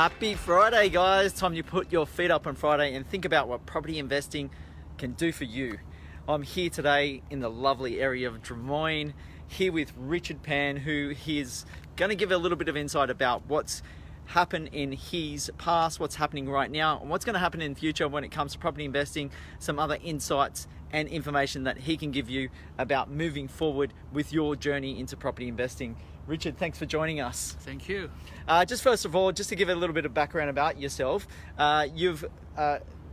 Happy Friday, guys. Time you put your feet up on Friday and think about what property investing can do for you. I'm here today in the lovely area of Drummoyne, here with Richard Pan, who is going to give a little bit of insight about what's happened in his past, what's happening right now, and what's going to happen in the future when it comes to property investing, some other insights and information that he can give you about moving forward with your journey into property investing. Richard, thanks for joining us. Thank you. Just first of all, just to give a little bit of background about yourself, you've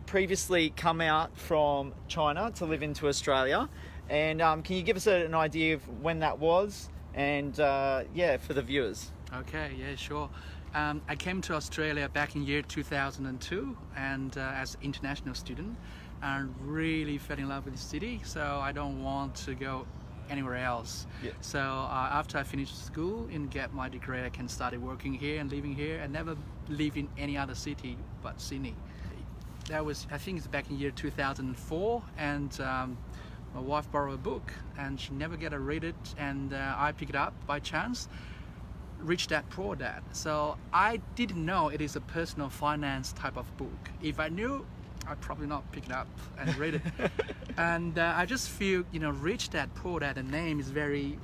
previously come out from China to live into Australia, and can you give us an idea of when that was, and yeah, for the viewers? Okay, yeah, sure. I came to Australia back in year 2002, and as an international student, I really fell in love with the city, so I don't want to go anywhere else. Yeah. So after I finished school and get my degree, I can start working here and living here and never live in any other city but Sydney. That was, I think it's back in year 2004, and my wife borrowed a book and she never get to read it, and I picked it up by chance. Rich Dad Poor Dad. So I didn't know it is a personal finance type of book. If I knew, I'd probably not pick it up and read it. And I just feel, Rich Dad Poor Dad, the name is very,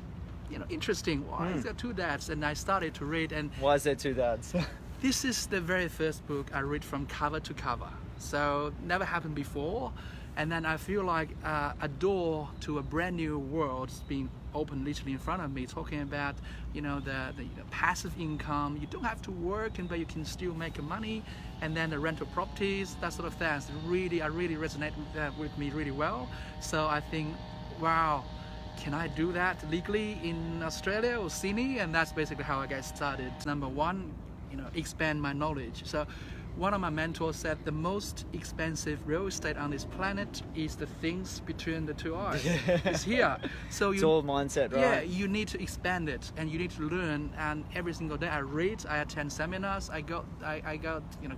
interesting. Why is there two dads? And I started to read. And why is there two dads? this is the very first book I read from cover to cover. So never happened before. And then I feel like a door to a brand new world is being opened literally in front of me, talking about the passive income. You don't have to work, but you can still make money, and then the rental properties, that sort of things. I really resonate with me really well. So I think, wow, can I do that legally in Australia or Sydney? And that's basically how I got started. Number one, expand my knowledge. So one of my mentors said the most expensive real estate on this planet is the things between the two eyes. It's here. So It's all mindset, right? Yeah, you need to expand it, and you need to learn. And every single day I read, I attend seminars, I got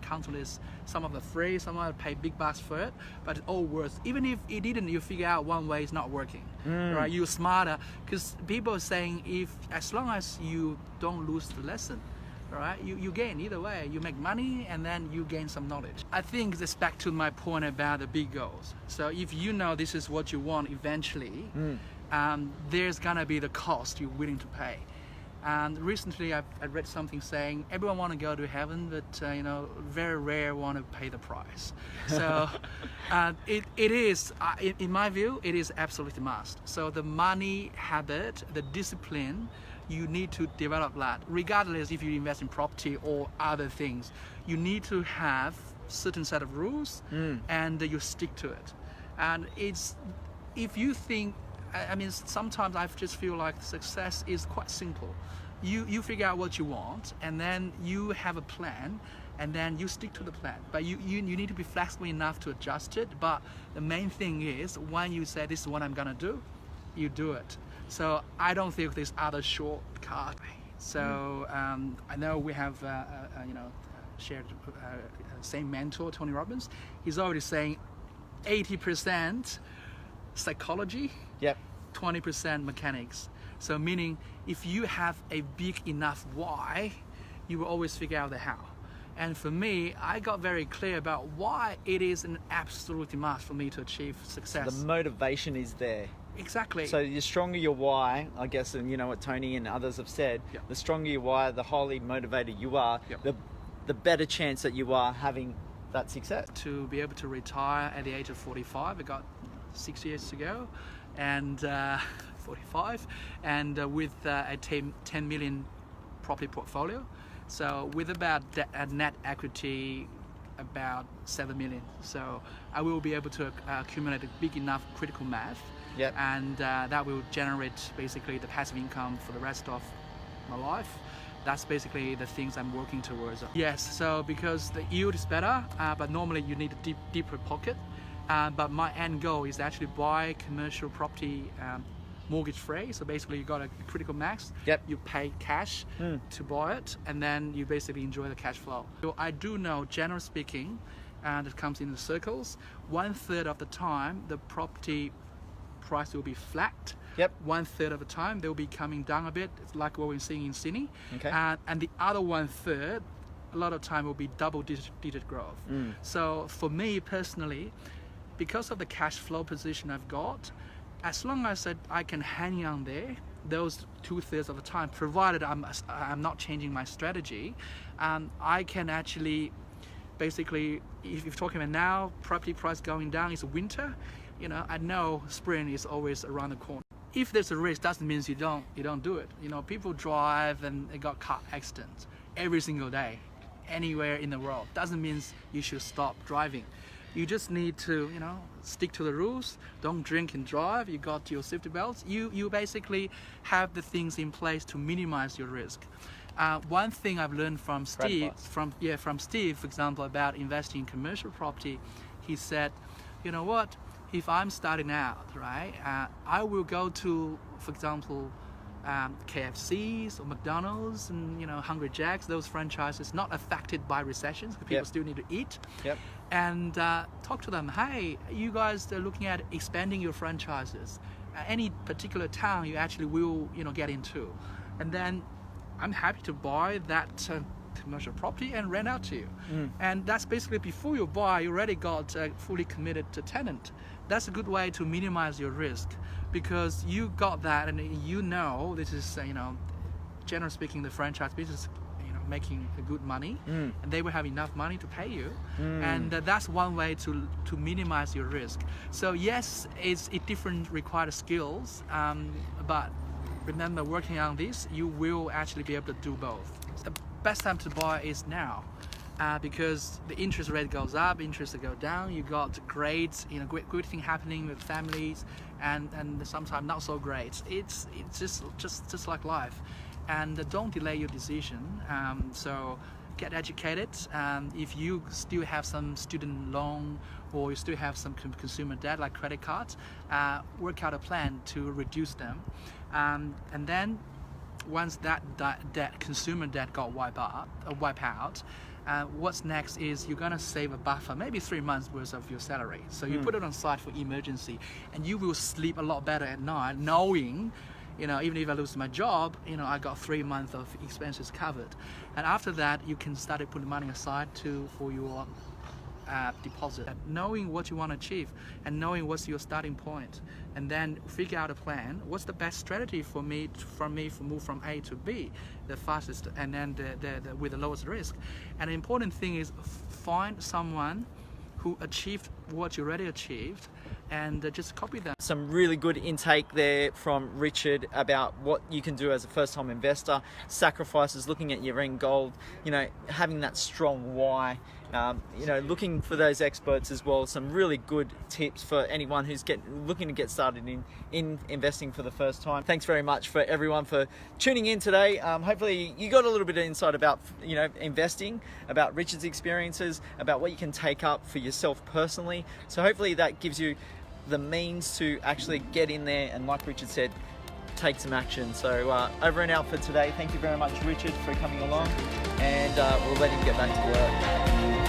countless, some of the free, some of I pay big bucks for it, but it's all worth. Even if it didn't, you figure out one way is not working, right? You're smarter, because people are saying as long as you don't lose the lesson, right? You gain either way. You make money and then you gain some knowledge. I think this back to my point about the big goals. So if you know this is what you want eventually, there's gonna be the cost you're willing to pay. And recently I read something saying everyone want to go to heaven, but very rare want to pay the price. So it is, in my view, it is absolutely must. So the money habit, the discipline, you need to develop that. Regardless if you invest in property or other things, you need to have certain set of rules, and you stick to it. And if you think, sometimes I just feel like success is quite simple. You figure out what you want, and then you have a plan, and then you stick to the plan. But you need to be flexible enough to adjust it. But the main thing is, when you say this is what I'm gonna do, you do it. So I don't think there's other shortcut. So I know we have shared same mentor, Tony Robbins. He's already saying 80% psychology, 20% mechanics. So meaning if you have a big enough why, you will always figure out the how. And for me, I got very clear about why it is an absolute must for me to achieve success. The motivation is there. Exactly. So the stronger your why, I guess, and what Tony and others have said, the stronger your why, the highly motivated you are, the better chance that you are having that success. To be able to retire at the age of 45, I got 6 years to go, and 45, and with a 10 million property portfolio. So with about a net equity about 7 million. So I will be able to accumulate a big enough critical mass, and that will generate basically the passive income for the rest of my life. That's basically the things I'm working towards. Yes, so because the yield is better, but normally you need a deeper pocket. But my end goal is actually buy commercial property mortgage free. So basically you got a critical max, you pay cash to buy it, and then you basically enjoy the cash flow. So I do know, generally speaking, and it comes in the circles, 1/3 of the time the property price will be flat. 1/3 of the time they'll be coming down a bit, like what we're seeing in Sydney. And the other 1/3 a lot of time will be double-digit growth. So for me personally, because of the cash flow position I've got, as long as I can hang on there, those 2/3 of the time, provided I'm not changing my strategy, I can actually, basically, if you're talking about now, property price going down, it's winter, you know, I know spring is always around the corner. If there's a risk, doesn't mean you don't do it. You know, people drive and they got car accidents every single day, anywhere in the world. Doesn't mean you should stop driving. You just need to, you know, stick to the rules. Don't drink and drive. You got your safety belts. You basically have the things in place to minimize your risk. One thing I've learned from Steve, from Steve, for example, about investing in commercial property, he said, you know what? If I'm starting out, right, I will go to, for example, KFCs or McDonald's and, you know, Hungry Jack's, those franchises not affected by recessions because people still need to eat. And talk to them. Hey, you guys are looking at expanding your franchises. Any particular town you actually will, you know, get into, and then I'm happy to buy that commercial property and rent out to you. And that's basically, before you buy, you already got a fully committed tenant. That's a good way to minimize your risk, because you got that, and you know this is, you know, generally speaking, the franchise business, you know, making a good money, and they will have enough money to pay you, and that's one way to minimize your risk. So yes, it different required skills, but remember, working on this, you will actually be able to do both. The best time to buy is now, because the interest rate goes up, interest go down. You got great, you know, good thing happening with families, and sometimes not so great. It's just like life, and don't delay your decision. So get educated. If you still have some student loan, or you still have some consumer debt like credit cards, work out a plan to reduce them, and then once that consumer debt got wiped out, what's next is you're gonna save a buffer, maybe 3 months worth of your salary. So you put it on side for emergency, and you will sleep a lot better at night, knowing, you know, even if I lose my job, you know, I got 3 months of expenses covered. And after that, you can start to put money aside for your deposit. Knowing what you want to achieve and knowing what's your starting point, and then figure out a plan. What's the best strategy for me to move from A to B the fastest, and then with the lowest risk. And the important thing is find someone who achieved what you already achieved, and just copy them. Some really good intake there from Richard about what you can do as a first-time investor, sacrifices, looking at your end goal, you know, having that strong why, you know, looking for those experts as well. Some really good tips for anyone who's looking to get started in investing for the first time. Thanks very much for everyone for tuning in today. Hopefully you got a little bit of insight about, you know, investing, about Richard's experiences, about what you can take up for yourself personally. So hopefully that gives you the means to actually get in there and, like Richard said, take some action. So over and out for today. Thank you very much, Richard, for coming along, and we'll let him get back to work.